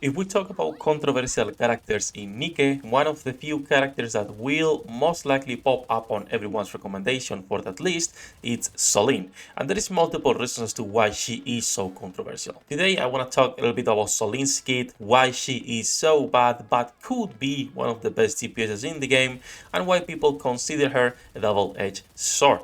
If we talk about controversial characters in NIKKE, one of the few characters that will most likely pop up on everyone's recommendation for that list is Soline, and there is multiple reasons as to why she is so controversial. Today I want to talk a little bit about Soline's kit, why she is so bad but could be one of the best DPSs in the game, and why people consider her a double-edged sword.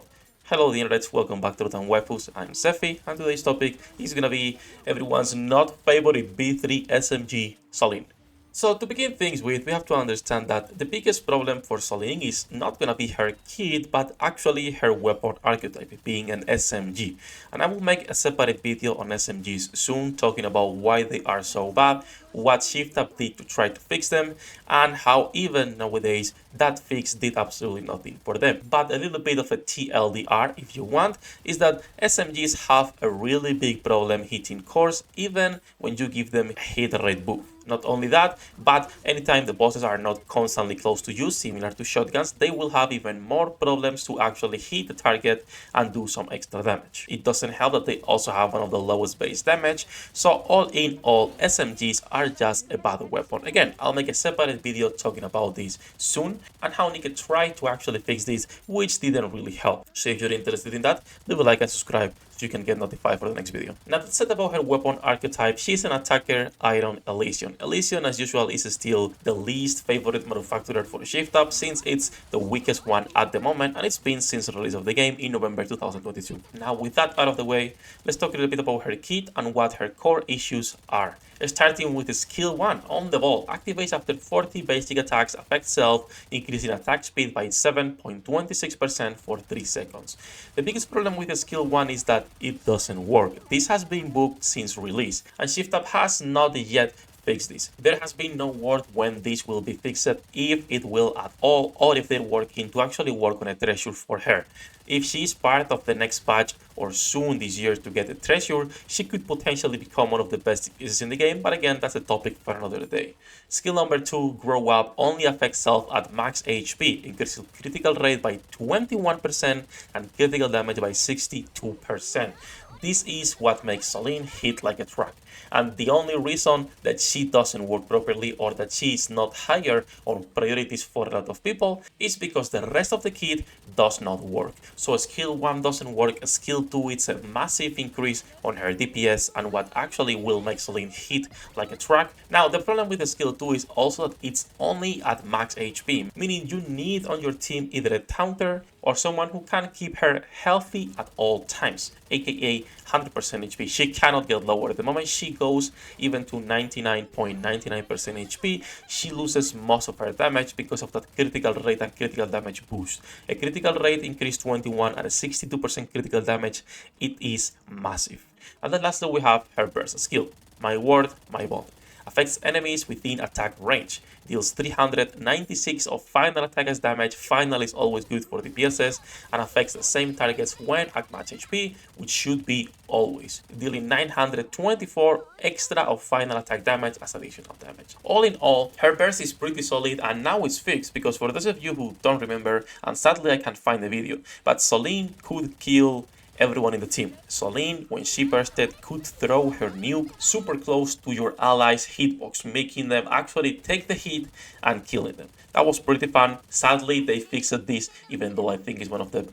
Hello the internets, welcome back to Waifus. I'm Sefhi, and today's topic is gonna be everyone's not favorite B3 SMG, Soline. So to begin things with, we have to understand that the biggest problem for Soline is not gonna be her kit, but actually her weapon archetype, being an SMG. And I will make a separate video on SMGs soon, talking about why they are so bad, what Shift Up did to try to fix them, and how even nowadays that fix did absolutely nothing for them. But a little bit of a TLDR, if you want, is that SMGs have a really big problem hitting cores, even when you give them a hit rate buff. Not only that, but anytime the bosses are not constantly close to you, similar to shotguns, they will have even more problems to actually hit the target and do some extra damage. It doesn't help that they also have one of the lowest base damage, so all in all, SMGs are just a bad weapon. Again, I'll make a separate video talking about this soon, and how NIKKE tried to actually fix this, which didn't really help. So if you're interested in that, leave a like and subscribe so you can get notified for the next video. Now, that said about her weapon archetype, she's an attacker iron Elysion. Elysion, as usual, is still the least favorite manufacturer for Shift Up, since it's the weakest one at the moment, and it's been since the release of the game in November 2022. Now, with that out of the way, let's talk a little bit about her kit and what her core issues are. Starting with skill 1 on the ball, activates after 40 basic attacks, affects self, increasing attack speed by 7.26% for 3 seconds. The biggest problem with skill 1 is that it doesn't work. This has been bugged since release, and Shift Up has not yet fix this. There has been no word when this will be fixed, if it will at all, or if they're working to actually work on a treasure for her. If she is part of the next patch or soon this year to get a treasure, she could potentially become one of the best pieces in the game, but again, that's a topic for another day. Skill number 2, Grow Up, only affects self at max HP, increases critical rate by 21% and critical damage by 62%. This is what makes Soline hit like a truck, and the only reason that she doesn't work properly or that she is not higher on priorities for a lot of people is because the rest of the kit does not work. So skill 1 doesn't work, skill 2 it's a massive increase on her DPS and what actually will make Soline hit like a truck. Now the problem with the skill 2 is also that it's only at max HP, meaning you need on your team either a taunter or someone who can keep her healthy at all times, aka 100% HP. She cannot get lower. The moment she goes even to 99.99% HP, she loses most of her damage because of that critical rate and critical damage boost. A critical rate increase 21 and a 62% critical damage, it is massive. And then lastly we have her burst skill, My Word, My Bond. Affects enemies within attack range, deals 396 of final attack as damage. Final is always good for DPSs, and affects the same targets when at max HP, which should be always, dealing 924 extra of final attack damage as additional damage. All in all, her burst is pretty solid, and now it's fixed because for those of you who don't remember, and sadly I can't find the video, but Soline could kill everyone in the team. Soline, when she bursted, could throw her nuke super close to your allies' hitbox, making them actually take the hit and killing them. That was pretty fun. Sadly, they fixed this, even though I think it's one of the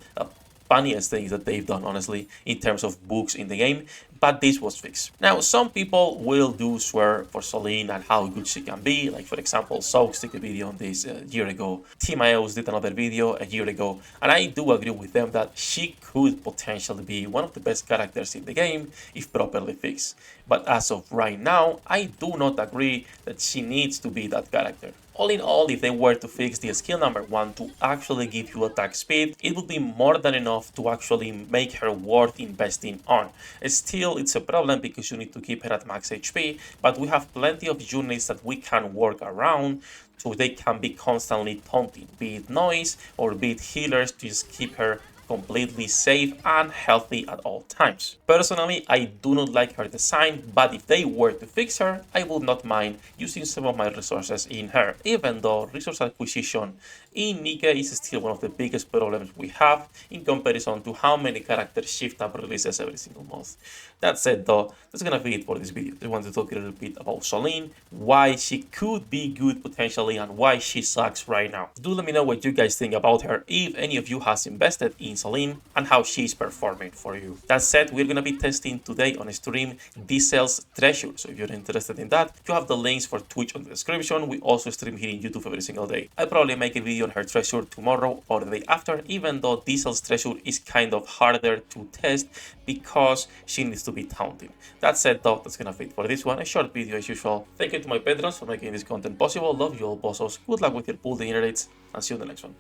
funniest things that they've done, honestly, in terms of bugs in the game, but this was fixed. Now, some people will do swear for Soline and how good she can be, like for example, Soaks did a video on this a year ago, Timaeus did another video a year ago, and I do agree with them that she could potentially be one of the best characters in the game if properly fixed. But as of right now, I do not agree that she needs to be that character. All in all, if they were to fix the skill number 1 to actually give you attack speed, it would be more than enough to actually make her worth investing on. Still, it's a problem because you need to keep her at max HP, but we have plenty of units that we can work around so they can be constantly taunting, be it noise or be it healers to just keep her completely safe and healthy at all times. Personally, I do not like her design, but if they were to fix her, I would not mind using some of my resources in her, even though resource acquisition in NIKKE is still one of the biggest problems we have in comparison to how many characters shift up releases every single month. That said though, that's gonna be it for this video. I want to talk a little bit about Soline, why she could be good potentially and why she sucks right now. Do let me know what you guys think about her, if any of you has invested in Soline and how she's performing for you. That said, we're gonna be testing today on stream Diesel's treasure, so if you're interested in that, you have the links for Twitch on the description. We also stream here in YouTube every single day. I'll probably make a video on her treasure tomorrow or the day after, even though Diesel's treasure is kind of harder to test because she needs to be taunting. That said though, that's gonna be it for this one, a short video as usual. Thank you to my patrons for making this content possible. Love you all bossos, good luck with your pool dinner dates, and see you in the next one.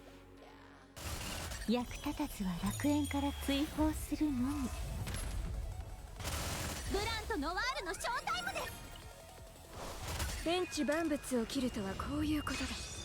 役立たずは楽園から追放するのみ。ブランとノワールのショータイムです。天地万物を切るとはこういうことだ。